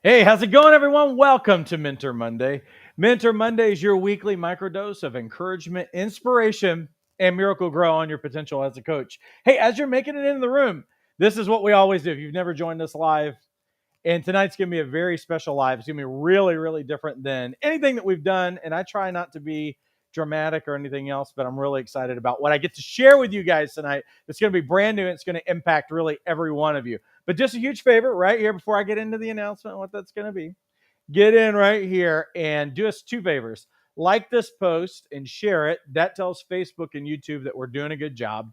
Hey, how's it going, everyone? Welcome to Mentor Monday. Mentor Monday is your weekly microdose of encouragement, inspiration, and miracle grow on your potential as a coach. Hey, as you're making it into the room, this is what we always do. If you've never joined us live, and tonight's going to be a very special live. It's going to be really, really different than anything that we've done. And I try not to be dramatic or anything else, but I'm really excited about what I get to share with you guys tonight. It's going to be brand new. And it's going to impact really every one of you. But just a huge favor right here before I get into the announcement, what that's going to be. Get in right here and do us two favors. Like this post and share it. That tells Facebook and YouTube that we're doing a good job.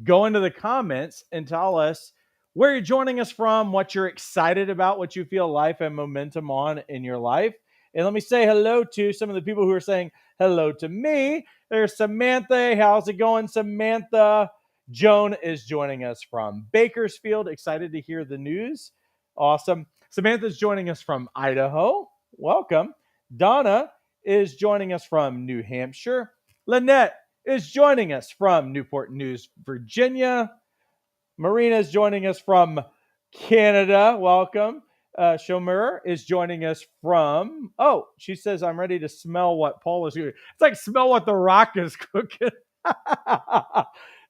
Go into the comments and tell us where you're joining us from, what you're excited about, what you feel life and momentum on in your life. And let me say hello to some of the people who are saying hello to me. There's Samantha. How's it going, Samantha? Joan is joining us from Bakersfield. Excited to hear the news. Awesome. Samantha's joining us from Idaho. Welcome. Donna is joining us from New Hampshire. Lynette is joining us from Newport News, Virginia. Marina is joining us from Canada. Welcome. Shomer is joining us from, she says, I'm ready to smell what Paul is doing. It's like smell what The Rock is cooking.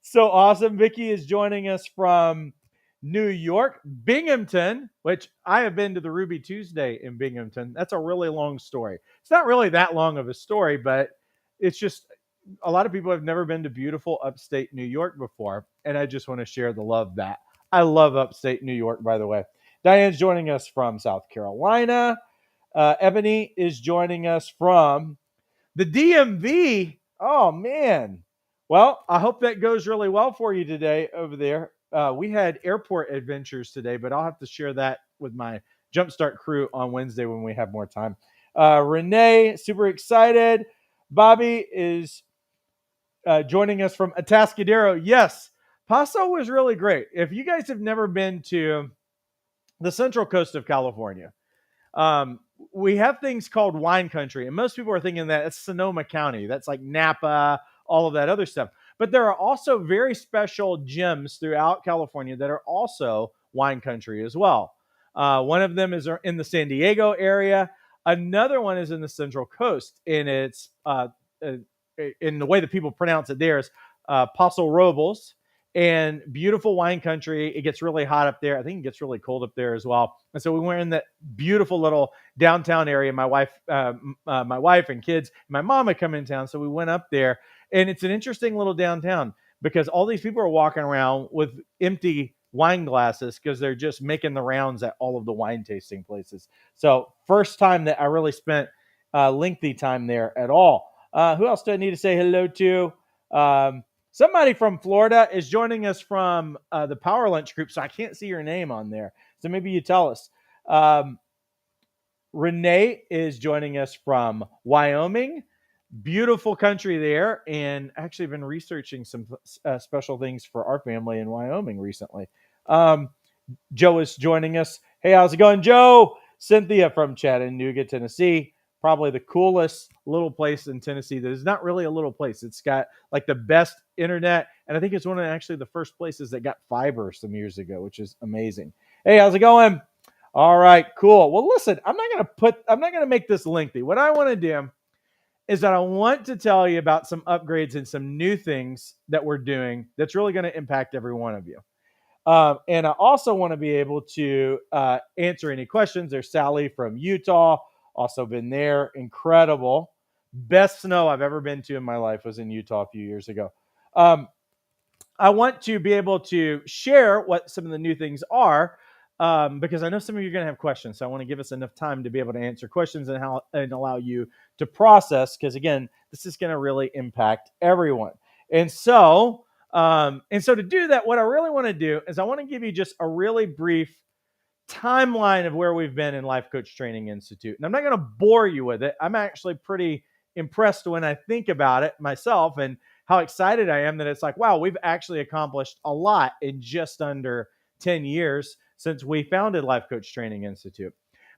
So awesome. Vicky is joining us from New York, Binghamton, which I have been to the Ruby Tuesday in Binghamton. That's a really long story. It's not really that long of a story, but it's just a lot of people have never been to beautiful upstate New York before, and I just want to share the love that. I love upstate New York, by the way. Diane's joining us from South Carolina. Ebony is joining us from the DMV. Oh, man. Well, I hope that goes really well for you today over there. We had airport adventures today, but I'll have to share that with my Jumpstart crew on Wednesday when we have more time. Renee, super excited. Bobby is joining us from Atascadero. Yes, Paso was really great. If you guys have never been to the central coast of California, we have things called wine country, and most people are thinking that it's Sonoma County. That's like Napa, all of that other stuff. But there are also very special gems throughout California that are also wine country as well. One of them is in the San Diego area. Another one is in the Central Coast, and it's in the way that people pronounce it there is Paso Robles, and beautiful wine country. It gets really hot up there. I think it gets really cold up there as well. And so we were in that beautiful little downtown area. My wife and kids, my mom had come in town, so we went up there. And it's an interesting little downtown because all these people are walking around with empty wine glasses because they're just making the rounds at all of the wine tasting places. So first time that I really spent lengthy time there at all. Who else do I need to say hello to? Somebody from Florida is joining us from the Power Lunch group, so I can't see your name on there. So maybe you tell us. Renee is joining us from Wyoming. Beautiful country there, and actually been researching some special things for our family in Wyoming recently. Joe is joining us. Hey, how's it going, Joe? Cynthia from Chattanooga, Tennessee. Probably the coolest little place in Tennessee that is not really a little place. It's got like the best internet, and I think it's one of actually the first places that got fiber some years ago, which is amazing. Hey, how's it going? All right, cool. Well, listen, I'm not gonna make this lengthy. What I want to do is that I want to tell you about some upgrades and some new things that we're doing that's really going to impact every one of you. And I also want to be able to answer any questions. There's Sally from Utah, also been there. Incredible. Best snow I've ever been to in my life was in Utah a few years ago. I want to be able to share what some of the new things are because I know some of you are going to have questions. So I want to give us enough time to be able to answer questions and allow you to process because, again, this is going to really impact everyone. And so to do that, what I really want to do is I want to give you just a really brief timeline of where we've been in Life Coach Training Institute. And I'm not going to bore you with it. I'm actually pretty impressed when I think about it myself and how excited I am that it's like, wow, we've actually accomplished a lot in just under 10 years since we founded Life Coach Training Institute.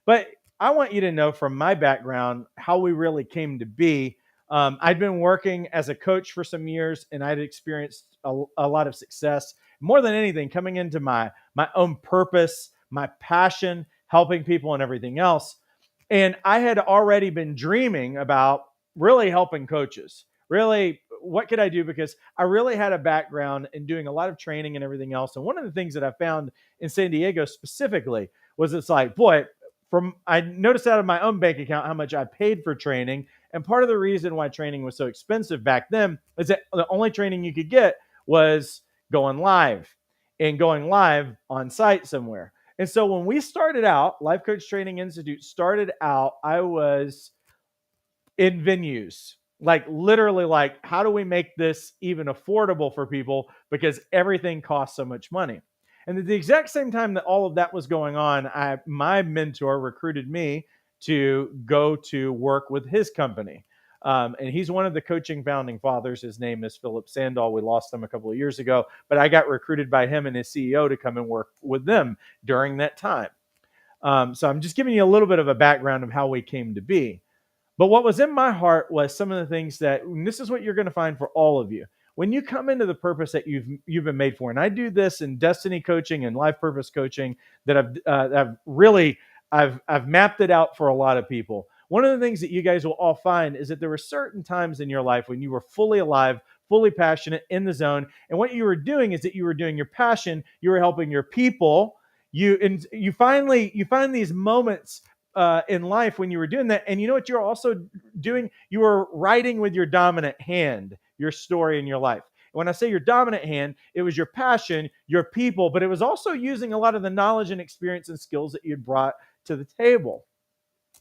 But I want you to know from my background how we really came to be. I'd been working as a coach for some years, and I'd experienced a lot of success. More than anything, coming into my own purpose, my passion helping people and everything else. And I had already been dreaming about really helping coaches. Really, what could I do? Because I really had a background in doing a lot of training and everything else. And one of the things that I found in San Diego specifically was it's like, boy, I noticed out of my own bank account how much I paid for training. And part of the reason why training was so expensive back then is that the only training you could get was going live and going live on site somewhere. And so when we started out, Life Coach Training Institute started out, I was in venues, like literally, like, how do we make this even affordable for people? Because everything costs so much money. And at the exact same time that all of that was going on, my mentor recruited me to go to work with his company. And he's one of the coaching founding fathers. His name is Philip Sandahl. We lost him a couple of years ago, but I got recruited by him and his CEO to come and work with them during that time. So I'm just giving you a little bit of a background of how we came to be. But what was in my heart was some of the things that, and this is what you're going to find for all of you. When you come into the purpose that you've been made for, and I do this in destiny coaching and life purpose coaching, that I've mapped it out for a lot of people. One of the things that you guys will all find is that there were certain times in your life when you were fully alive, fully passionate, in the zone, and what you were doing is that you were doing your passion, you were helping your people. You find these moments in life when you were doing that. And you know what you're also doing? You were writing with your dominant hand your story in your life. When I say your dominant hand, it was your passion, your people, but it was also using a lot of the knowledge and experience and skills that you'd brought to the table.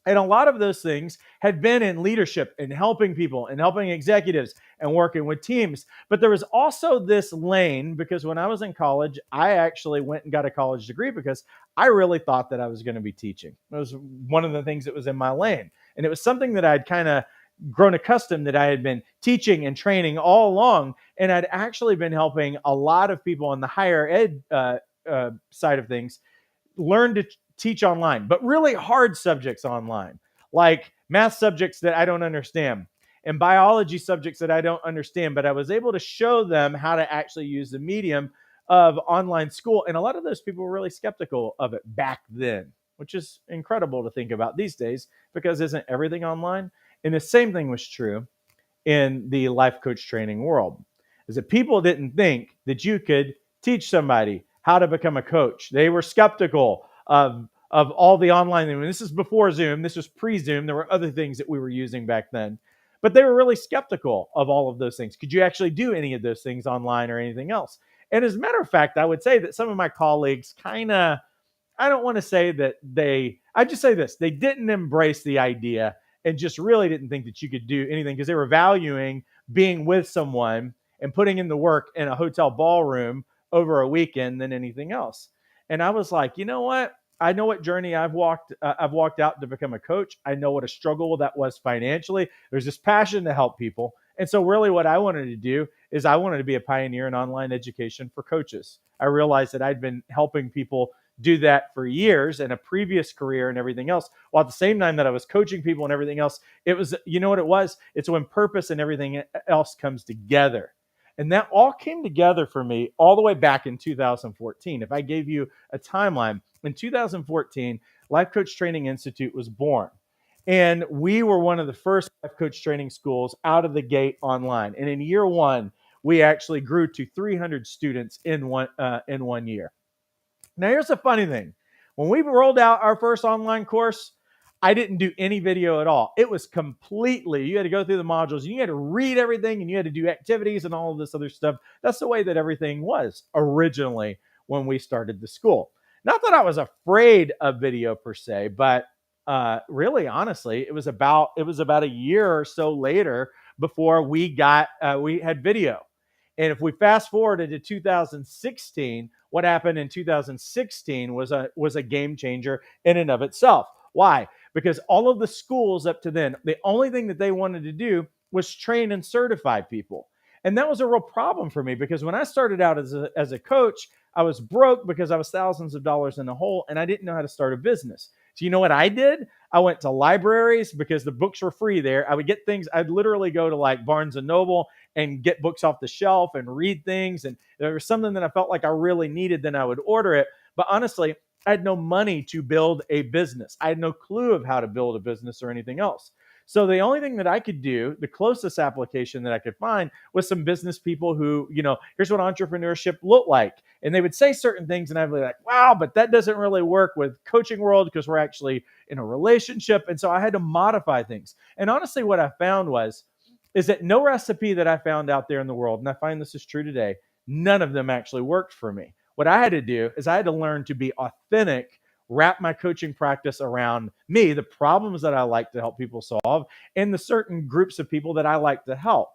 And a lot of those things had been in leadership and helping people and helping executives and working with teams. But there was also this lane, because when I was in college, I actually went and got a college degree because I really thought that I was going to be teaching. It was one of the things that was in my lane. And it was something that I'd kind of grown accustomed that I had been teaching and training all along. And I'd actually been helping a lot of people on the higher ed side of things learn to teach online, but really hard subjects online, like math subjects that I don't understand and biology subjects that I don't understand. But I was able to show them how to actually use the medium of online school. And a lot of those people were really skeptical of it back then, which is incredible to think about these days, because isn't everything online? And the same thing was true in the life coach training world, is that people didn't think that you could teach somebody how to become a coach. They were skeptical of all the online. And this is before Zoom. This was pre-Zoom. There were other things that we were using back then. But they were really skeptical of all of those things. Could you actually do any of those things online or anything else? And as a matter of fact, I would say that some of my colleagues kind of, I don't want to say that I just say this, they didn't embrace the idea and just really didn't think that you could do anything, because they were valuing being with someone and putting in the work in a hotel ballroom over a weekend than anything else. And I was like, you know what? I know what journey I've walked out to become a coach. I know what a struggle that was financially. There's this passion to help people. And so really what I wanted to do is I wanted to be a pioneer in online education for coaches. I realized that I'd been helping people do that for years in a previous career and everything else, while at the same time that I was coaching people and everything else. It was, you know what it was? It's when purpose and everything else comes together. And that all came together for me all the way back in 2014. If I gave you a timeline, in 2014, Life Coach Training Institute was born. And we were one of the first life coach training schools out of the gate online. And in year one, we actually grew to 300 students in one year. Now, here's the funny thing. When we rolled out our first online course, I didn't do any video at all. It was completely, you had to go through the modules, and you had to read everything, and you had to do activities and all of this other stuff. That's the way that everything was originally when we started the school. Not that I was afraid of video per se, but really, honestly, it was about a year or so later before we had video. And if we fast forwarded to 2016, what happened in 2016 was a game changer in and of itself. Why? Because all of the schools up to then, the only thing that they wanted to do was train and certify people. And that was a real problem for me, because when I started out as a coach, I was broke because I was thousands of dollars in the hole and I didn't know how to start a business. So you know what I did? I went to libraries because the books were free there. I would get things. I'd literally go to like Barnes and Noble and get books off the shelf and read things. And there was something that I felt like I really needed, then I would order it. But honestly, I had no money to build a business. I had no clue of how to build a business or anything else. So the only thing that I could do, the closest application that I could find, was some business people who, here's what entrepreneurship looked like. And they would say certain things, and I'd be like, wow, but that doesn't really work with coaching world because we're actually in a relationship. And so I had to modify things. And honestly, what I found is that no recipe that I found out there in the world, and I find this is true today, none of them actually worked for me. What I had to do is I had to learn to be authentic, wrap my coaching practice around me, the problems that I like to help people solve, and the certain groups of people that I like to help.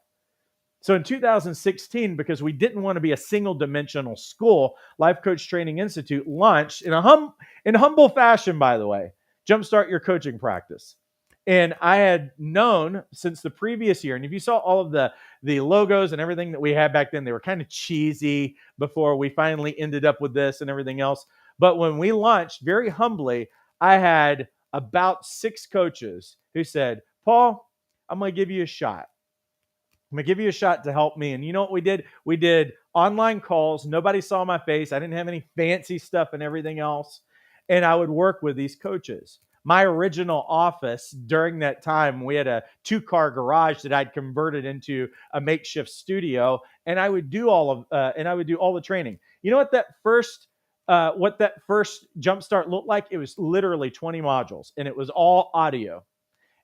So in 2016, because we didn't want to be a single dimensional school, Life Coach Training Institute launched in humble fashion, by the way, Jumpstart Your Coaching Practice. And I had known since the previous year, and if you saw all of the logos and everything that we had back then, they were kind of cheesy before we finally ended up with this and everything else. But when we launched, very humbly, I had about 6 coaches who said, Paul, I'm going to give you a shot. I'm going to give you a shot to help me. And you know what we did? We did online calls. Nobody saw my face. I didn't have any fancy stuff and everything else. And I would work with these coaches. My original office during that time, we had a 2-car garage that I'd converted into a makeshift studio, and I would do all the training. You know what that first Jumpstart looked like? It was literally 20 modules, and it was all audio,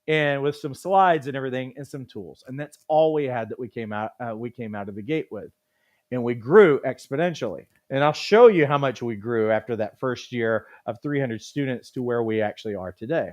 and with some slides and everything and some tools. And that's all we had that we came out of the gate with. And we grew exponentially. And I'll show you how much we grew after that first year of 300 students to where we actually are today.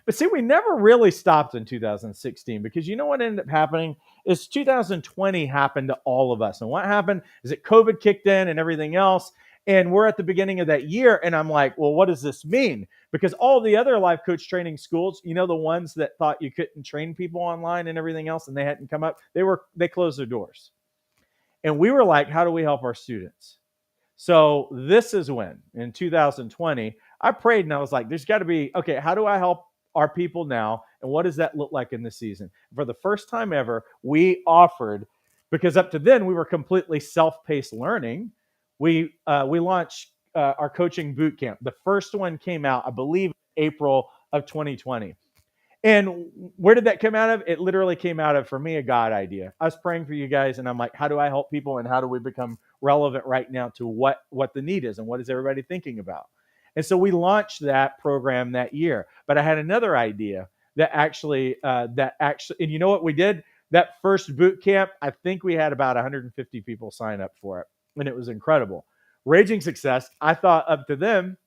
But see, we never really stopped in 2016 because you know what ended up happening is 2020 happened to all of us. And what happened is that COVID kicked in and everything else. And we're at the beginning of that year. And I'm like, well, what does this mean? Because all the other life coach training schools, the ones that thought you couldn't train people online and everything else, and they hadn't come up, they closed their doors. And we were like, how do we help our students? So this is when, in 2020, I prayed and I was like, there's got to be, okay, how do I help our people now? And what does that look like in this season? For the first time ever, we offered, because up to then we were completely self-paced learning, we launched our coaching boot camp. The first one came out, I believe, April of 2020. And where did that come out of? It literally came out of, for me, a God idea. I was praying for you guys, and I'm like, how do I help people, and how do we become relevant right now to what the need is, and what is everybody thinking about? And so we launched that program that year. But I had another idea that actually, and you know what we did? That first boot camp, I think we had about 150 people sign up for it, and it was incredible. Raging success. I thought up to then,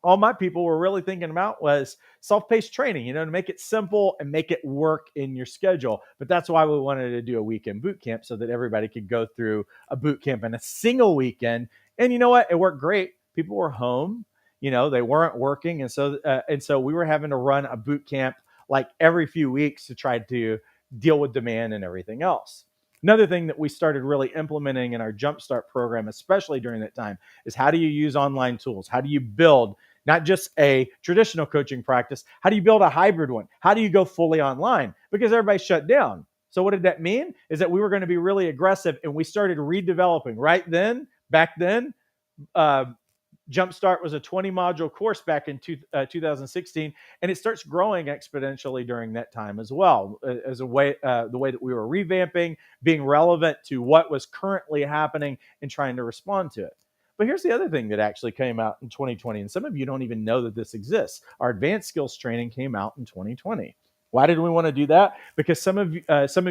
all my people were really thinking about was self-paced training, to make it simple and make it work in your schedule. But that's why we wanted to do a weekend boot camp so that everybody could go through a boot camp in a single weekend. And you know what? It worked great. People were home, they weren't working. And so we were having to run a boot camp like every few weeks to try to deal with demand and everything else. Another thing that we started really implementing in our Jumpstart program, especially during that time, is how do you use online tools? How do you build not just a traditional coaching practice? How do you build a hybrid one? How do you go fully online? Because everybody shut down. So what did that mean? Is that we were going to be really aggressive, and we started redeveloping. Back then, Jumpstart was a 20-module course back in 2016, and it starts growing exponentially during that time as well, as a way, the way that we were revamping, being relevant to what was currently happening, and trying to respond to it. But here's the other thing that actually came out in 2020, and some of you don't even know that this exists. Our advanced skills training came out in 2020. Why did we want to do that? Because some of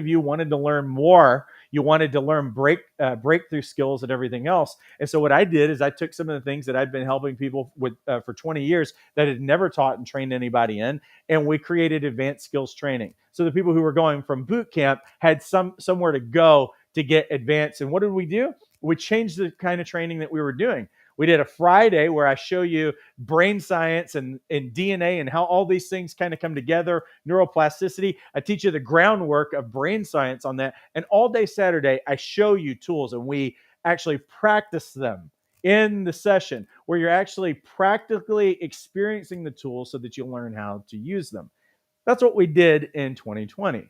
you wanted to learn more. You wanted to learn breakthrough skills and everything else. And so what I did is I took some of the things that I'd been helping people with for 20 years that had never taught and trained anybody in, and we created advanced skills training. So the people who were going from boot camp had somewhere to go to get advanced. And what did we do? We changed the kind of training that we were doing. We did a Friday where I show you brain science and DNA and how all these things kind of come together, neuroplasticity. I teach you the groundwork of brain science on that. And all day Saturday, I show you tools, and we actually practice them in the session where you're actually practically experiencing the tools so that you'll learn how to use them. That's what we did in 2020.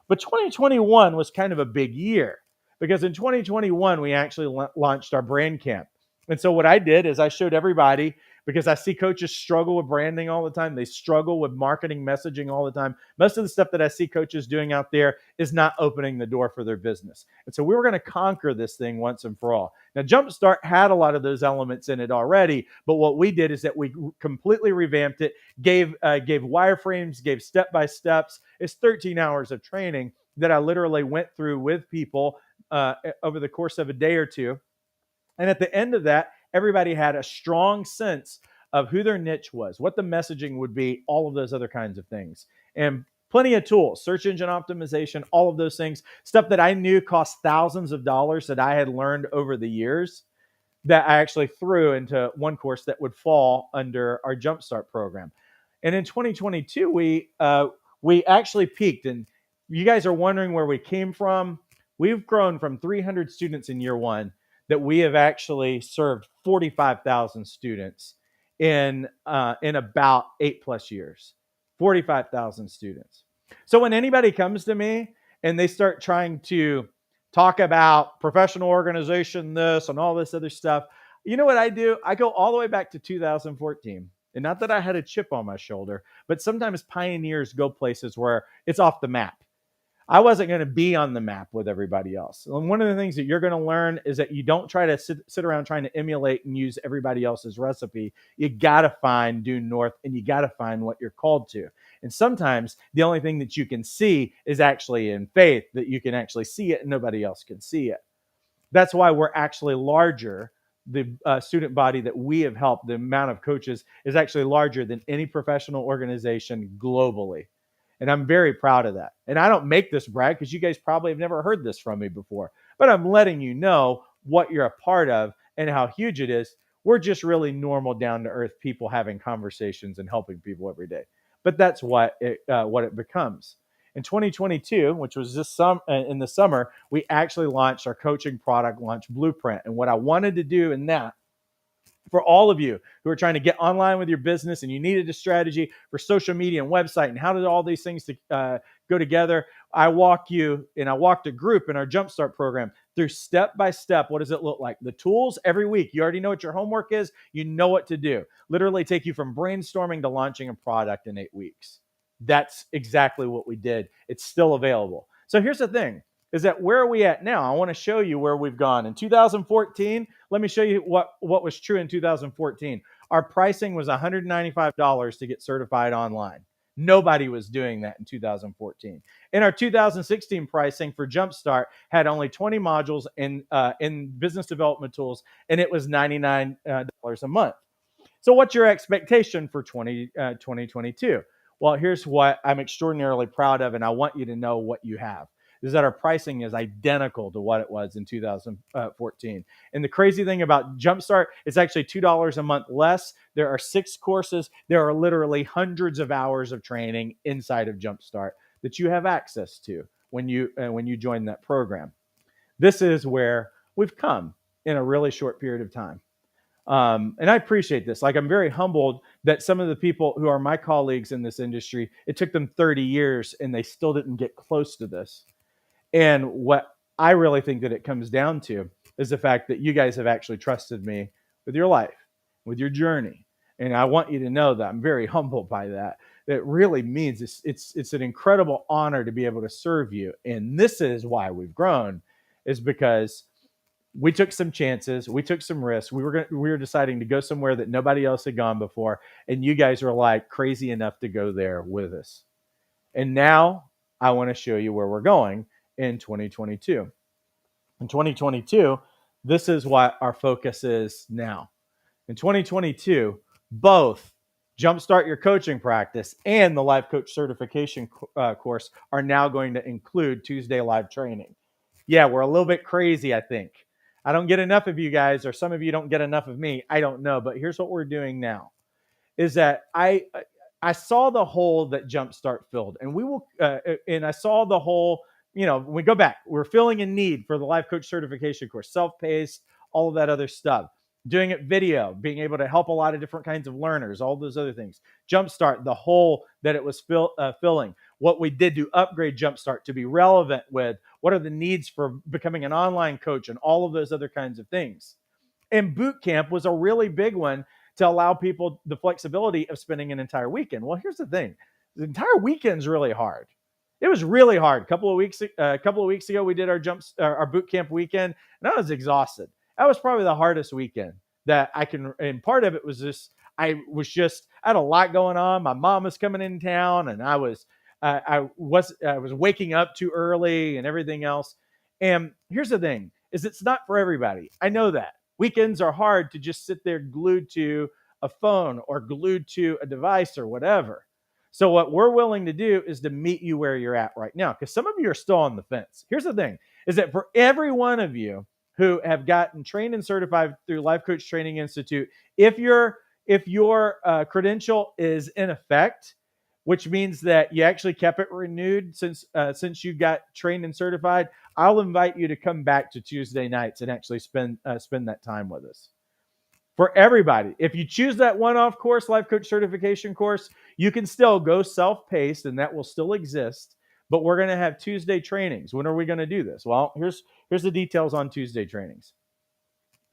But 2021 was kind of a big year because in 2021, we actually launched our brand camp. And so what I did is I showed everybody because I see coaches struggle with branding all the time. They struggle with marketing messaging all the time. Most of the stuff that I see coaches doing out there is not opening the door for their business. And so we were going to conquer this thing once and for all. Now, Jumpstart had a lot of those elements in it already, but what we did is that we completely revamped it, gave wireframes, gave step-by-steps. It's 13 hours of training that I literally went through with people over the course of a day or two. And at the end of that, everybody had a strong sense of who their niche was, what the messaging would be, all of those other kinds of things. And plenty of tools, search engine optimization, all of those things, stuff that I knew cost thousands of dollars that I had learned over the years that I actually threw into one course that would fall under our Jumpstart program. And in 2022, we actually peaked. And you guys are wondering where we came from. We've grown from 300 students in year one that we have actually served 45,000 students in about 8+ years. 45,000 students. So when anybody comes to me and they start trying to talk about professional organization, this and all this other stuff, you know what I do? I go all the way back to 2014. And not that I had a chip on my shoulder, but sometimes pioneers go places where it's off the map. I wasn't going to be on the map with everybody else. And one of the things that you're going to learn is that you don't try to sit around trying to emulate and use everybody else's recipe. You got to find due north, and you got to find what you're called to. And sometimes the only thing that you can see is actually in faith, that you can actually see it and nobody else can see it. That's why we're actually larger. The student body that we have helped, the amount of coaches, is actually larger than any professional organization globally. And I'm very proud of that. And I don't make this brag because you guys probably have never heard this from me before. But I'm letting you know what you're a part of and how huge it is. We're just really normal, down-to-earth people having conversations and helping people every day. But that's what it becomes. In 2022, which was in the summer, we actually launched our coaching product launch blueprint. And what I wanted to do in that, for all of you who are trying to get online with your business and you needed a strategy for social media and website and how did all these things go together, I walked a group in our Jumpstart program through step by step. What does it look like? The tools every week. You already know what your homework is. You know what to do. Literally take you from brainstorming to launching a product in 8 weeks. That's exactly what we did. It's still available. So here's the thing, is that where are we at now? I want to show you where we've gone. In 2014, let me show you what was true in 2014. Our pricing was $195 to get certified online. Nobody was doing that in 2014. And our 2016 pricing for Jumpstart had only 20 modules in business development tools, and it was $99 a month. So what's your expectation for 2022? Well, here's what I'm extraordinarily proud of, and I want you to know what you have. Is that our pricing is identical to what it was in 2014. And the crazy thing about Jumpstart, it's actually $2 a month less. There are 6 courses. There are literally hundreds of hours of training inside of Jumpstart that you have access to when you join that program. This is where we've come in a really short period of time. And I appreciate this. Like, I'm very humbled that some of the people who are my colleagues in this industry, it took them 30 years and they still didn't get close to this. And what I really think that it comes down to is the fact that you guys have actually trusted me with your life, with your journey. And I want you to know that I'm very humbled by that. That really means it's an incredible honor to be able to serve you. And this is why we've grown, is because we took some chances, we took some risks. We were deciding to go somewhere that nobody else had gone before, and you guys were like crazy enough to go there with us. And now I want to show you where we're going in 2022. In 2022, this is what our focus is now. In 2022, both Jumpstart Your Coaching Practice and the Life Coach Certification course are now going to include Tuesday live training. Yeah, we're a little bit crazy, I think. I don't get enough of you guys, or some of you don't get enough of me. I don't know, but here's what we're doing now. Is that I saw the hole that Jumpstart filled, and and I saw the hole. When we go back, we're filling a need for the Life Coach Certification course, self-paced, all of that other stuff. Doing it video, being able to help a lot of different kinds of learners, all those other things. Jumpstart, the hole that it was filling. What we did to upgrade Jumpstart to be relevant with what are the needs for becoming an online coach and all of those other kinds of things. And boot camp was a really big one to allow people the flexibility of spending an entire weekend. Well, here's the thing: the entire weekend's really hard. It was really hard. A couple of weeks ago, we did our boot camp weekend, and I was exhausted. That was probably the hardest weekend that I can. And part of it was I had a lot going on. My mom was coming in town, and I was waking up too early and everything else. And here's the thing: is it's not for everybody. I know that weekends are hard to just sit there glued to a phone or glued to a device or whatever. So what we're willing to do is to meet you where you're at right now, because some of you are still on the fence. Here's the thing: is that for every one of you who have gotten trained and certified through Life Coach Training Institute, if your credential is in effect, which means that you actually kept it renewed since you got trained and certified, I'll invite you to come back to Tuesday nights and actually spend that time with us. For everybody, if you choose that one-off course, Life Coach Certification course, you can still go self-paced, and that will still exist. But we're going to have Tuesday trainings. When are we going to do this? Well, here's the details on Tuesday trainings.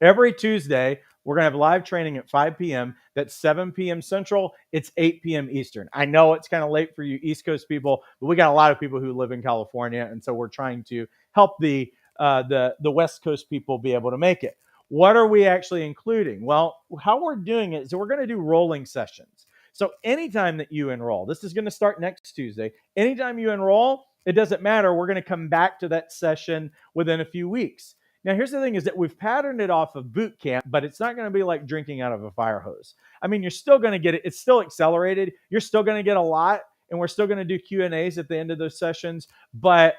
Every Tuesday, we're going to have live training at 5 p.m. That's 7 p.m. Central. It's 8 p.m. Eastern. I know it's kind of late for you East Coast people, but we got a lot of people who live in California, and so we're trying to help the West Coast people be able to make it. What are we actually including? Well, how we're doing it is we're going to do rolling sessions. So anytime that you enroll, this is going to start next Tuesday. Anytime you enroll, it doesn't matter. We're going to come back to that session within a few weeks. Now, here's the thing: is that we've patterned it off of boot camp, but it's not going to be like drinking out of a fire hose. I mean, you're still going to get it. It's still accelerated. You're still going to get a lot, and we're still going to do Q&As at the end of those sessions. But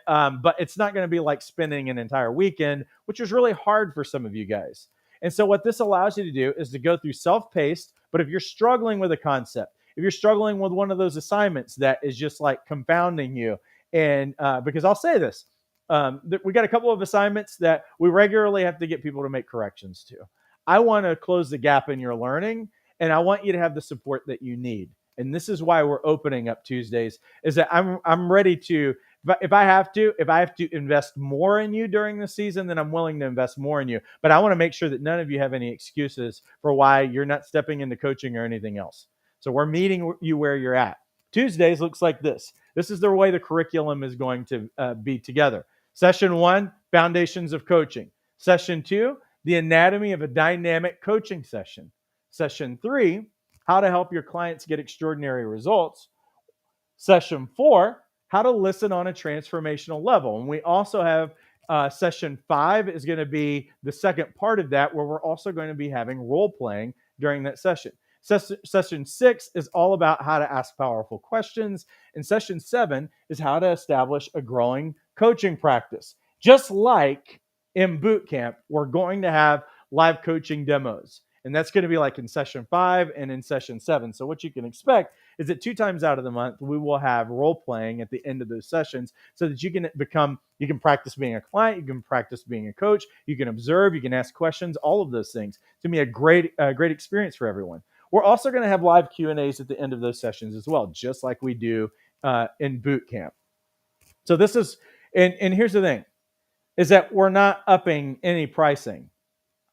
it's not going to be like spending an entire weekend, which was really hard for some of you guys. And so what this allows you to do is to go through self-paced. But if you're struggling with a concept, if you're struggling with one of those assignments that is just like confounding you, and because I'll say this, we got a couple of assignments that we regularly have to get people to make corrections to. I want to close the gap in your learning, and I want you to have the support that you need. And this is why we're opening up Tuesdays, is that I'm ready to, if I have to invest more in you during the season, then I'm willing to invest more in you. But I want to make sure that none of you have any excuses for why you're not stepping into coaching or anything else. So we're meeting you where you're at. Tuesdays looks like this. This is the way the curriculum is going to be together. Session 1, Foundations of Coaching. Session 2, The Anatomy of a Dynamic Coaching Session. Session 3, How to Help Your Clients Get Extraordinary Results. Session 4, How to Listen on a Transformational Level. And we also have Session 5 is going to be the second part of that, where we're also going to be having role playing during that session. Session 6 is all about how to ask powerful questions. And Session 7 is how to establish a growing coaching practice. Just like in boot camp, we're going to have live coaching demos. And that's going to be like in Session 5 and in Session 7. So what you can expect is that 2 times out of the month, we will have role playing at the end of those sessions, so that you can practice being a client, you can practice being a coach, you can observe, you can ask questions, all of those things. It's going to be a great experience for everyone. We're also going to have live Q&As at the end of those sessions as well, just like we do in boot camp. So this is, and here's the thing, is that we're not upping any pricing.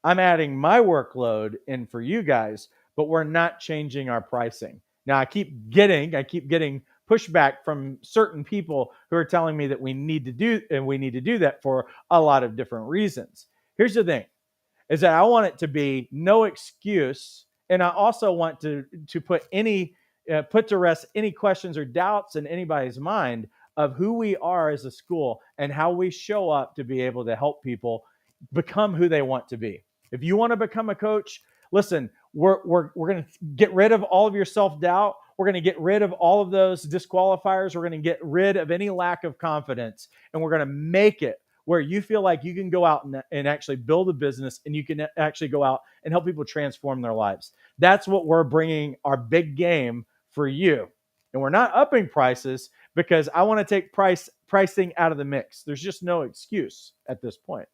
I'm adding my workload in for you guys, but we're not changing our pricing. Now I keep getting pushback from certain people who are telling me that we need to do that for a lot of different reasons. Here's the thing, is that I want it to be no excuse. And I also want to put to rest any questions or doubts in anybody's mind of who we are as a school and how we show up to be able to help people become who they want to be. If you want to become a coach, listen, we're going to get rid of all of your self-doubt. We're going to get rid of all of those disqualifiers. We're going to get rid of any lack of confidence, and we're going to make it where you feel like you can go out and actually build a business, and you can actually go out and help people transform their lives. That's what we're bringing our big game for you. And we're not upping prices because I want to take pricing out of the mix. There's just no excuse at this point.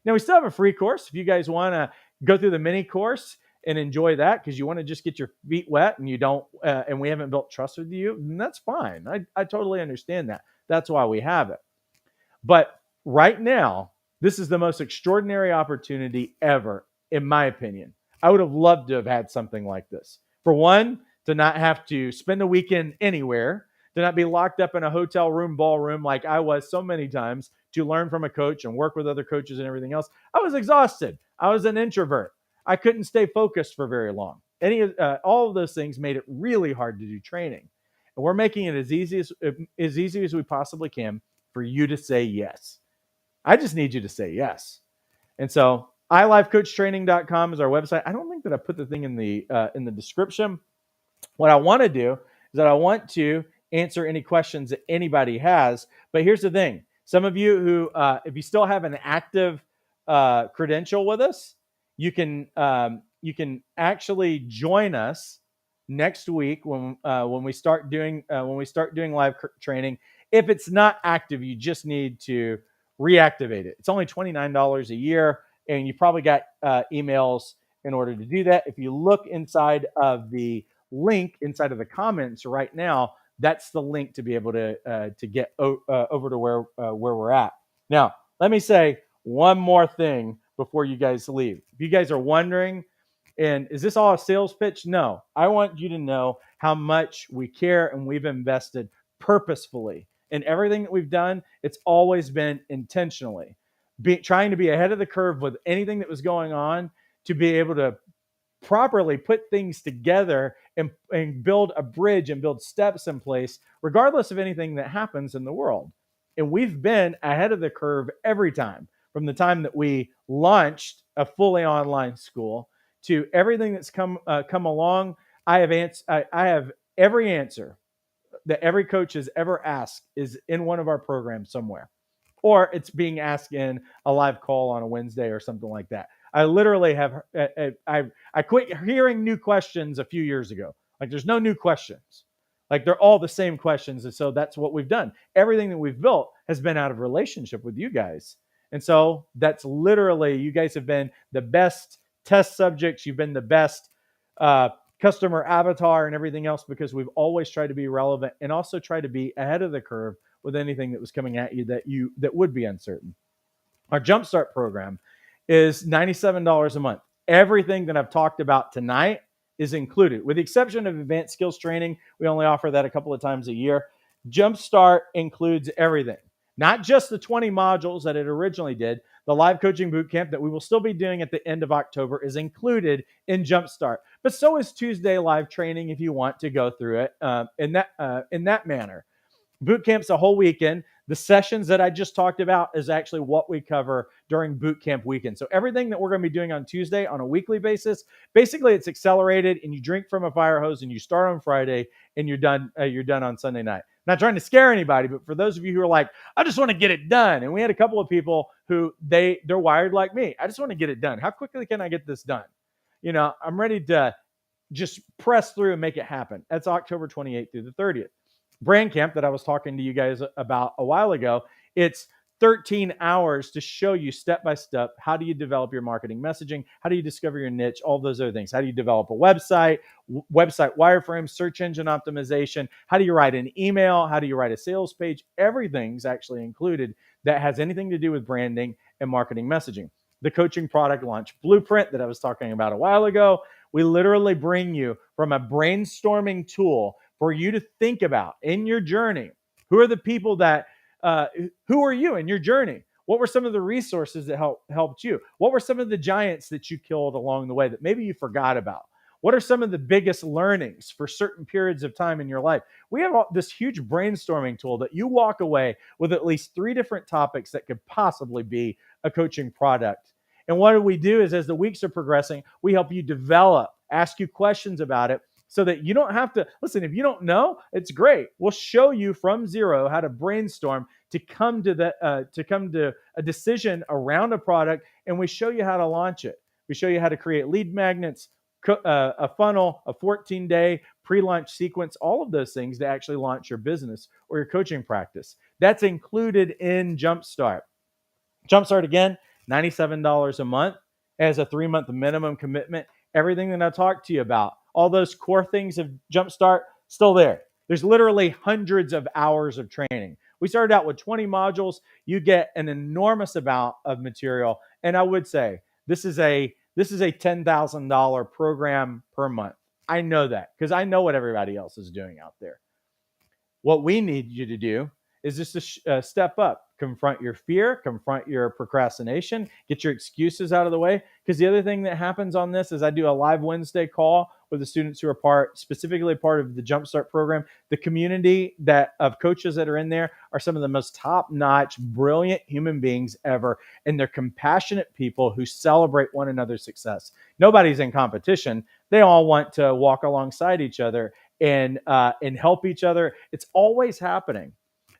Now, we still have a free course. If you guys want to go through the mini course and enjoy that because you want to just get your feet wet and you don't, and we haven't built trust with you, then that's fine. I totally understand that. That's why we have it. But right now, this is the most extraordinary opportunity ever, in my opinion. I would have loved to have had something like this. For one, to not have to spend a weekend anywhere, to not be locked up in a hotel room, ballroom like I was so many times, to learn from a coach and work with other coaches and everything else. I was exhausted. I was an introvert. I couldn't stay focused for very long. All of those things made it really hard to do training. And we're making it as easy as we possibly can for you to say yes. I just need you to say yes. And so ilifecoachtraining.com is our website. I don't think that I put the thing in the description. What I want to do is that I want to answer any questions that anybody has. But here's the thing. Some of you who, if you still have an active credential with us, you can actually join us next week when we start doing live training. If it's not active, you just need to reactivate it. It's only $29 a year, and you probably got emails in order to do that. If you look inside of the link inside of the comments right now, that's the link to be able to get over to where we're at. Now, let me say one more thing before you guys leave. If you guys are wondering, and is this all a sales pitch? No. I want you to know how much we care and we've invested purposefully in everything that we've done. It's always been intentionally trying to be ahead of the curve with anything that was going on, to be able to properly put things together and build a bridge and build steps in place, regardless of anything that happens in the world. And we've been ahead of the curve every time, from the time that we launched a fully online school to everything that's come along. I have every answer that every coach has ever asked is in one of our programs somewhere, or it's being asked in a live call on a Wednesday or something like that. I literally have, I quit hearing new questions a few years ago. Like, there's no new questions. Like, they're all the same questions. And so that's what we've done. Everything that we've built has been out of relationship with you guys. And so that's literally, you guys have been the best test subjects. You've been the best customer avatar and everything else, because we've always tried to be relevant and also try to be ahead of the curve with anything that was coming at you that would be uncertain. Our Jumpstart program is $97 a month. Everything that I've talked about tonight is included, with the exception of advanced skills training. We only offer that a couple of times a year. Jumpstart includes everything, not just the 20 modules that it originally did. The live coaching bootcamp that we will still be doing at the end of October is included in Jumpstart, but so is Tuesday live training if you want to go through it in that manner. Bootcamp's a whole weekend. The sessions that I just talked about is actually what we cover during bootcamp weekend. So everything that we're going to be doing on Tuesday on a weekly basis, basically it's accelerated, and you drink from a fire hose and you start on Friday and you're done on Sunday night. Not trying to scare anybody, but for those of you who are like, I just want to get it done. And we had a couple of people who they're wired like me. I just want to get it done. How quickly can I get this done? I'm ready to just press through and make it happen. That's October 28th through the 30th. Brand Camp that I was talking to you guys about a while ago, it's 13 hours to show you step by step, how do you develop your marketing messaging, how do you discover your niche, all those other things. How do you develop a website wireframe, search engine optimization, how do you write an email, how do you write a sales page. Everything's actually included that has anything to do with branding and marketing messaging. The coaching product launch blueprint that I was talking about a while ago, we literally bring you from a brainstorming tool for you to think about in your journey. Who are the people that, who are you in your journey? What were some of the resources that helped you? What were some of the giants that you killed along the way that maybe you forgot about? What are some of the biggest learnings for certain periods of time in your life? We have this huge brainstorming tool that you walk away with at least 3 different topics that could possibly be a coaching product. And what we do is, as the weeks are progressing, we help you develop, ask you questions about it, so that you don't have to listen. If you don't know, it's great. We'll show you from zero how to brainstorm to come to a decision around a product, and we show you how to launch it. We show you how to create lead magnets, a funnel, a 14-day pre-launch sequence, all of those things to actually launch your business or your coaching practice. That's included in Jumpstart. Jumpstart, again, $97 a month. It has a 3-month minimum commitment. Everything that I talked to you about, all those core things of Jumpstart, still there. There's literally hundreds of hours of training. We started out with 20 modules. You get an enormous amount of material. And I would say this is a This is a $10,000 program per month. I know that because I know what everybody else is doing out there. What we need you to do is just to step up, confront your fear, confront your procrastination, get your excuses out of the way. Because the other thing that happens on this is I do a live Wednesday call with the students who are specifically part of the Jumpstart program. The community of coaches that are in there are some of the most top-notch, brilliant human beings ever, and they're compassionate people who celebrate one another's success. Nobody's in competition. They all want to walk alongside each other and help each other. It's always happening.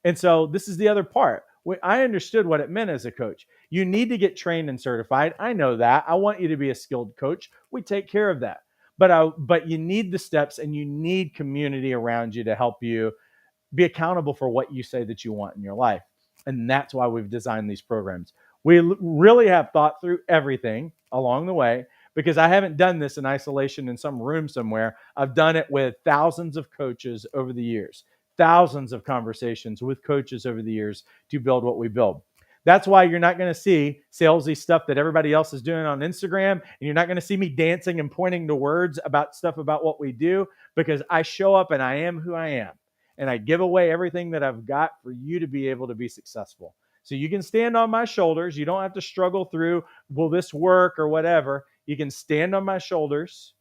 And so this is the other part. I understood what it meant as a coach. You need to get trained and certified. I know that. I want you to be a skilled coach. We take care of that. But you need the steps, and you need community around you to help you be accountable for what you say that you want in your life. And that's why we've designed these programs. We really have thought through everything along the way, because I haven't done this in isolation in some room somewhere. I've done it with thousands of coaches over the years, thousands of conversations with coaches over the years to build what we build. That's why you're not going to see salesy stuff that everybody else is doing on Instagram. And you're not going to see me dancing and pointing to words about stuff about what we do, because I show up and I am who I am. And I give away everything that I've got for you to be able to be successful. So you can stand on my shoulders. You don't have to struggle through, will this work or whatever. You can stand on my shoulders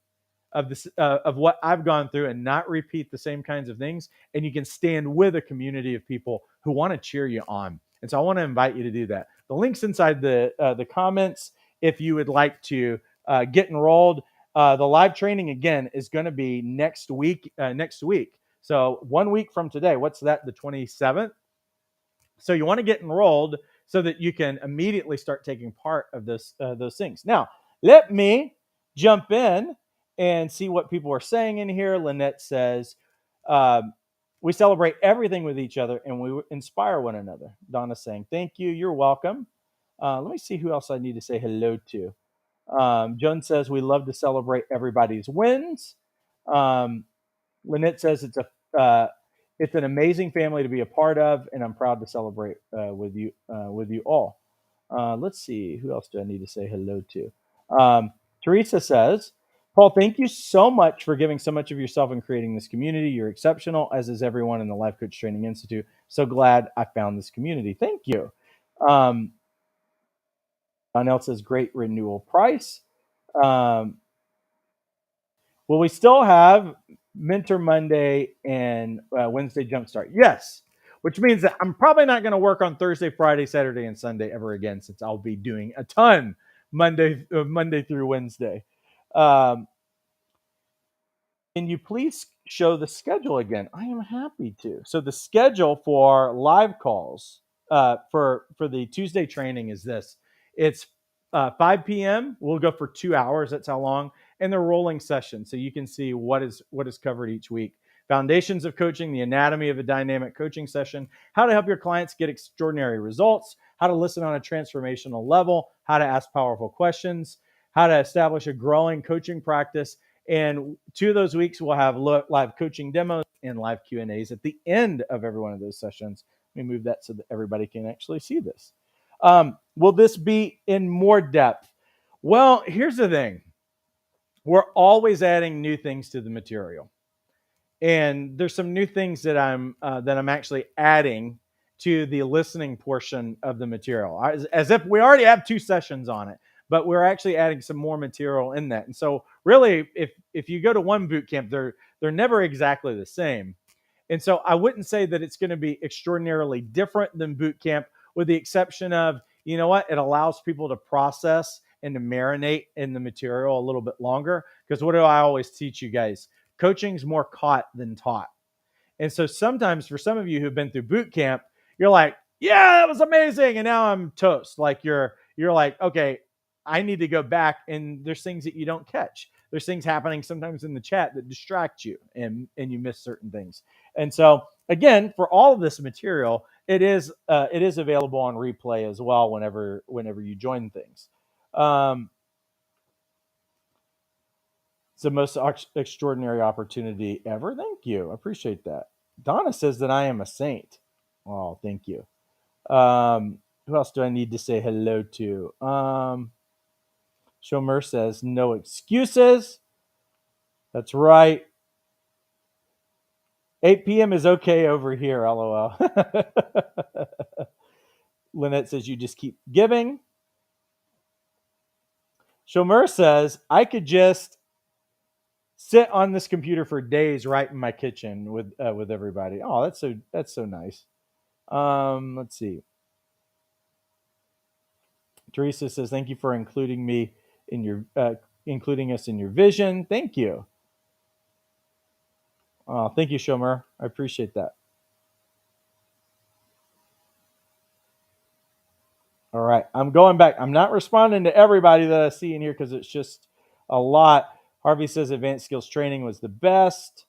of what I've gone through and not repeat the same kinds of things. And you can stand with a community of people who want to cheer you on. And so I want to invite you to do that. The link's inside the comments if you would like to get enrolled. The live training, again, is going to be next week. So 1 week from today. What's that? The 27th. So you want to get enrolled so that you can immediately start taking part of those things. Now, let me jump in and see what people are saying in here. Lynette says, we celebrate everything with each other and we inspire one another. Donna's saying, thank you. You're welcome. Let me see who else I need to say hello to. Joan says, we love to celebrate everybody's wins. Lynette says it's an amazing family to be a part of, and I'm proud to celebrate with you all. Let's see, who else do I need to say hello to? Teresa says, Paul, thank you so much for giving so much of yourself and creating this community. You're exceptional, as is everyone in the Life Coach Training Institute. So glad I found this community. Thank you. Donnell says, great renewal price. Will we still have Mentor Monday and Wednesday Jumpstart? Yes, which means that I'm probably not going to work on Thursday, Friday, Saturday, and Sunday ever again, since I'll be doing a ton Monday through Wednesday. Can you please show the schedule again? I am happy to. So the schedule for live calls for the Tuesday training is this. It's 5 p.m. We'll go for 2 hours. That's how long. And the rolling session, so you can see what is covered each week. Foundations of coaching, the anatomy of a dynamic coaching session, how to help your clients get extraordinary results, how to listen on a transformational level, how to ask powerful questions, how to establish a growing coaching practice. And 2 of those weeks, we'll have live coaching demos and live Q&As at the end of every one of those sessions. Let me move that so that everybody can actually see this. Will this be in more depth? Well, here's the thing. We're always adding new things to the material. And there's some new things that I'm actually adding to the listening portion of the material, as if we already have 2 sessions on it, but we're actually adding some more material in that. And so really, if you go to one boot camp, they're never exactly the same. And so I wouldn't say that it's going to be extraordinarily different than boot camp, with the exception of, you know what, it allows people to process and to marinate in the material a little bit longer. Because what do I always teach you guys? Coaching is more caught than taught. And so sometimes for some of you who've been through boot camp, you're like, yeah, that was amazing. And now I'm toast. Like you're like, okay, I need to go back. And there's things that you don't catch. There's things happening sometimes in the chat that distract you and you miss certain things. And so again, for all of this material, it is available on replay as well whenever you join things. It's the most extraordinary opportunity ever. Thank you. I appreciate that. Donna says that I am a saint. Oh, thank you. Who else do I need to say hello to? Shomer says, no excuses. That's right. 8 p.m. is okay over here, lol. Lynette says, you just keep giving. Shomer says, I could just sit on this computer for days right in my kitchen with everybody. Oh, that's so nice. Let's see. Teresa says, thank you for including me in your including us in your vision. Thank you. Oh, thank you, Shomer. I appreciate that. All right. I'm going back. I'm not responding to everybody that I see in here because it's just a lot. Harvey says advanced skills training was the best.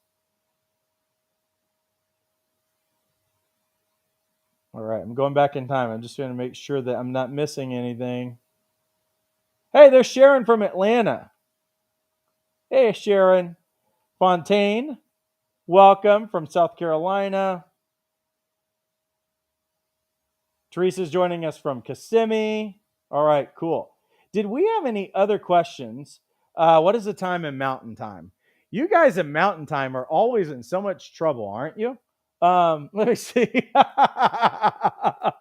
All right. I'm going back in time. I'm just going to make sure that I'm not missing anything. Hey, there's Sharon from Atlanta. Hey, Sharon. Fontaine, welcome from South Carolina. Teresa's joining us from Kissimmee. All right, cool. Did we have any other questions? What is the time in Mountain Time? You guys in Mountain Time are always in so much trouble, aren't you? Let me see. I'm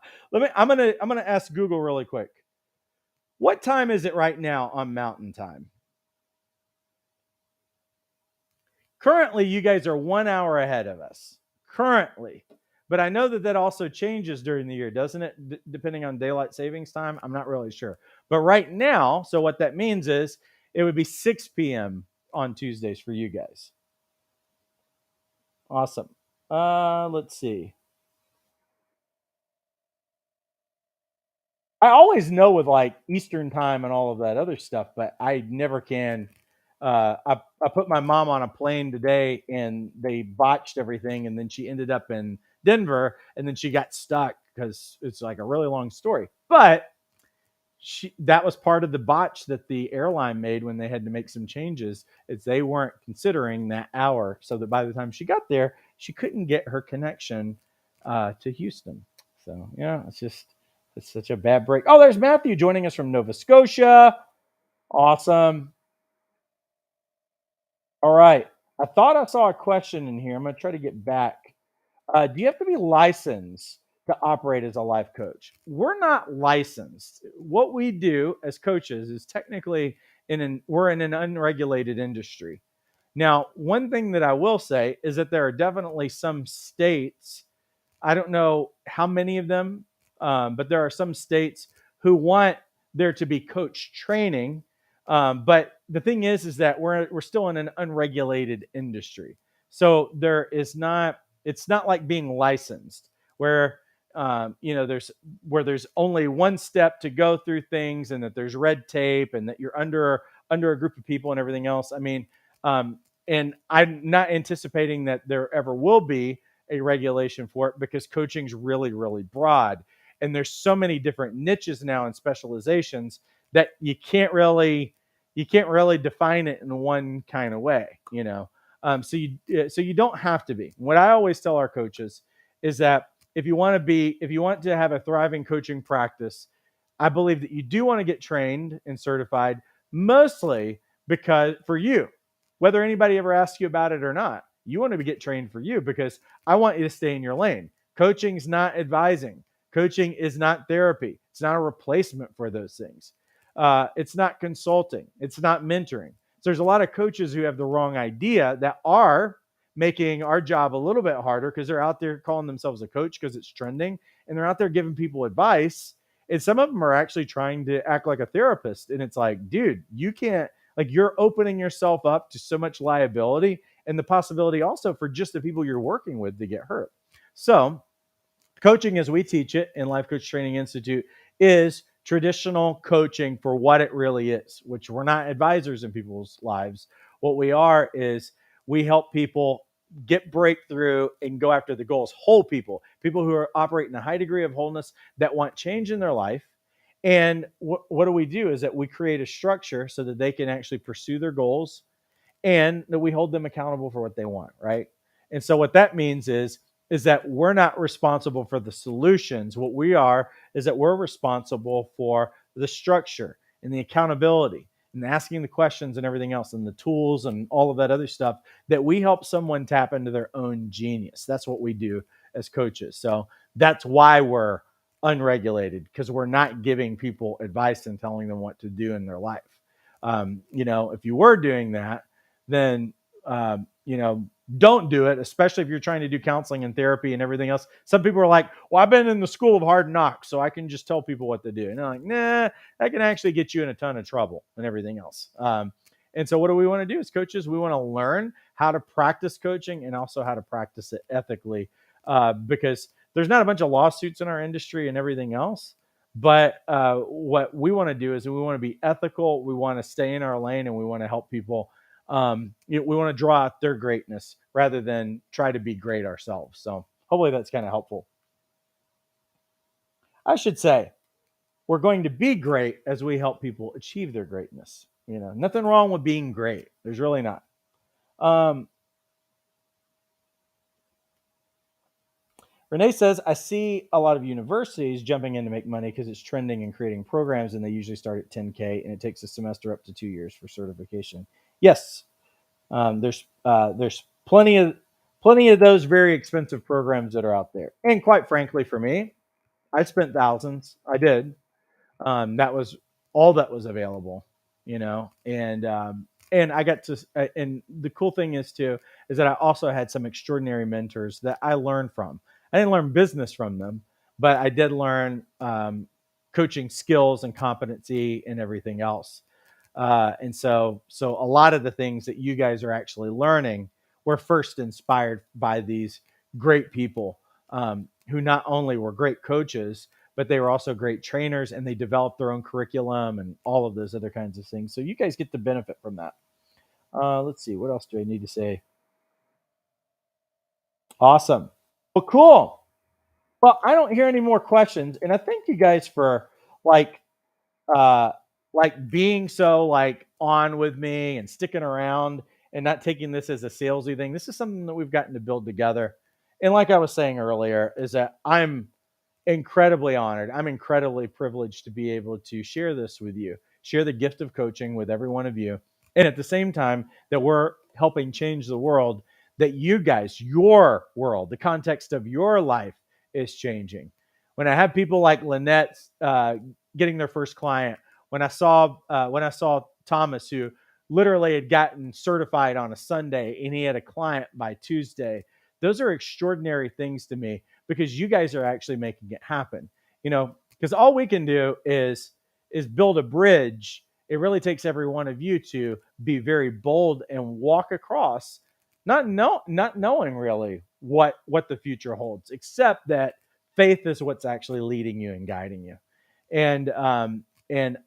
gonna ask Google really quick. What time is it right now on Mountain Time? Currently, you guys are 1 hour ahead of us. Currently. But I know that also changes during the year, doesn't it? Depending on daylight savings time. I'm not really sure. But right now, so what that means is it would be 6 p.m. on Tuesdays for you guys. Awesome. Let's see. I always know with like Eastern time and all of that other stuff, but I never can. I put my mom on a plane today and they botched everything. And then she ended up in Denver and then she got stuck because it's like a really long story. But that was part of the botch that the airline made when they had to make some changes is they weren't considering that hour. So that by the time she got there, she couldn't get her connection to Houston. So yeah, it's such a bad break. Oh, there's Matthew joining us from Nova Scotia. Awesome. All right. I thought I saw a question in here. I'm going to try to get back. Do you have to be licensed to operate as a life coach? We're not licensed. What we do as coaches is technically we're in an unregulated industry. Now, one thing that I will say is that there are definitely some states, I don't know how many of them, but there are some states who want there to be coach training. But the thing is that we're still in an unregulated industry. So it's not like being licensed where there's only one step to go through things and that there's red tape and that you're under a group of people and everything else. I mean, and I'm not anticipating that there ever will be a regulation for it because coaching's really, really broad. And there's so many different niches now and specializations that you can't really define it in one kind of way. So you don't have to be. What I always tell our coaches is that if you want to have a thriving coaching practice, I believe that you do want to get trained and certified, mostly because for you, whether anybody ever asks you about it or not, you want to get trained for you because I want you to stay in your lane. Coaching's not advising. Coaching is not therapy. It's not a replacement for those things. It's not consulting. It's not mentoring. So there's a lot of coaches who have the wrong idea that are making our job a little bit harder because they're out there calling themselves a coach because it's trending and they're out there giving people advice. And some of them are actually trying to act like a therapist. And it's like, dude, you can't, like, you're opening yourself up to so much liability and the possibility also for just the people you're working with to get hurt. So coaching as we teach it in Life Coach Training Institute is traditional coaching for what it really is, which we're not advisors in people's lives. What we are is we help people get breakthrough and go after the goals. Whole people who are operating a high degree of wholeness that want change in their life. And what do we do is that we create a structure so that they can actually pursue their goals and that we hold them accountable for what they want, right? And so what that means is that we're not responsible for the solutions. What we are is that we're responsible for the structure and the accountability and asking the questions and everything else and the tools and all of that other stuff, that we help someone tap into their own genius. That's what we do as coaches. So that's why we're unregulated, because we're not giving people advice and telling them what to do in their life. If you were doing that, then don't do it, especially if you're trying to do counseling and therapy and everything else. Some people are like, well, I've been in the school of hard knocks, so I can just tell people what to do. And I'm like, nah, that can actually get you in a ton of trouble and everything else. And so what do we want to do as coaches? We want to learn how to practice coaching and also how to practice it ethically, because there's not a bunch of lawsuits in our industry and everything else. But what we want to do is we want to be ethical. We want to stay in our lane, and we want to help people. We want to draw out their greatness rather than try to be great ourselves. So hopefully that's kind of helpful. I should say we're going to be great as we help people achieve their greatness. Nothing wrong with being great. There's really not. Renee says, I see a lot of universities jumping in to make money because it's trending and creating programs, and they usually start at $10K, and it takes a semester up to 2 years for certification. Yes, there's plenty of those very expensive programs that are out there. And quite frankly, for me, I spent thousands. I did. That was all that was available, and I got to. And the cool thing is that I also had some extraordinary mentors that I learned from. I didn't learn business from them, but I did learn coaching skills and competency and everything else. And so a lot of the things that you guys are actually learning were first inspired by these great people, who not only were great coaches, but they were also great trainers, and they developed their own curriculum and all of those other kinds of things. So you guys get to benefit from that. Let's see, what else do I need to say? Awesome. Well, cool. Well, I don't hear any more questions, and I thank you guys for like uh being so on with me and sticking around and not taking this as a salesy thing. This is something that we've gotten to build together. And like I was saying earlier, is that I'm incredibly honored. I'm incredibly privileged to be able to share this with you, share the gift of coaching with every one of you. And at the same time that we're helping change the world, that you guys, your world, the context of your life is changing. When I have people like Lynette getting their first client, when I saw Thomas, who literally had gotten certified on a Sunday and he had a client by Tuesday, those are extraordinary things to me, because you guys are actually making it happen. Because all we can do is build a bridge. It really takes every one of you to be very bold and walk across, not knowing really what the future holds, except that faith is what's actually leading you and guiding you. And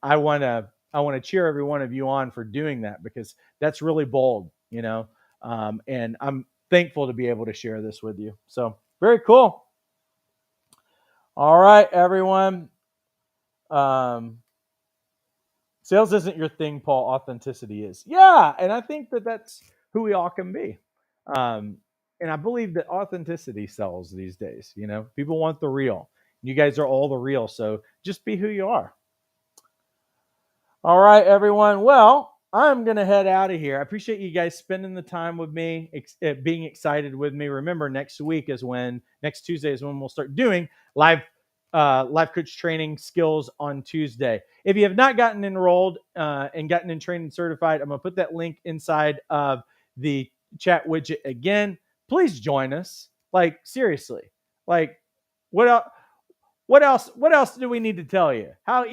I want to cheer every one of you on for doing that, because that's really bold. And I'm thankful to be able to share this with you. So very cool. All right, everyone. Sales isn't your thing, Paul. Authenticity is. Yeah, and I think that that's who we all can be. And I believe that authenticity sells these days. People want the real. You guys are all the real, so just be who you are. All right, everyone. Well, I'm going to head out of here. I appreciate you guys spending the time with me, being excited with me. Remember, next Tuesday is when we'll start doing live coach training skills on Tuesday. If you have not gotten enrolled and gotten in training certified, I'm going to put that link inside of the chat widget again. Please join us. Seriously. What else? What else do we need to tell you? How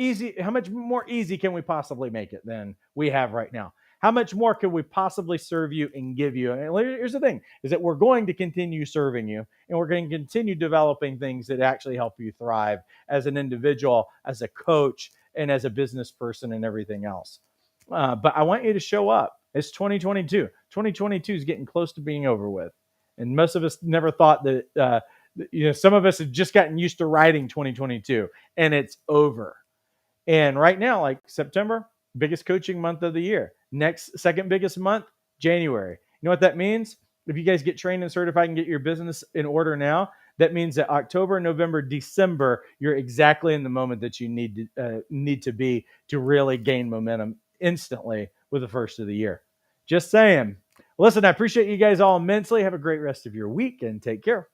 much more easy can we possibly make it than we have right now? How much more can we possibly serve you and give you? And here's the thing, is that we're going to continue serving you, and we're going to continue developing things that actually help you thrive as an individual, as a coach, and as a business person and everything else. But I want you to show up. It's 2022. 2022 is getting close to being over with. And most of us never thought that, some of us have just gotten used to writing 2022, and it's over. And right now, September, biggest coaching month of the year. Next, second biggest month, January. You know what that means? If you guys get trained and certified and get your business in order now, that means that October, November, December, you're exactly in the moment that you need to be to really gain momentum instantly with the first of the year. Just saying. Listen, I appreciate you guys all immensely. Have a great rest of your week and take care.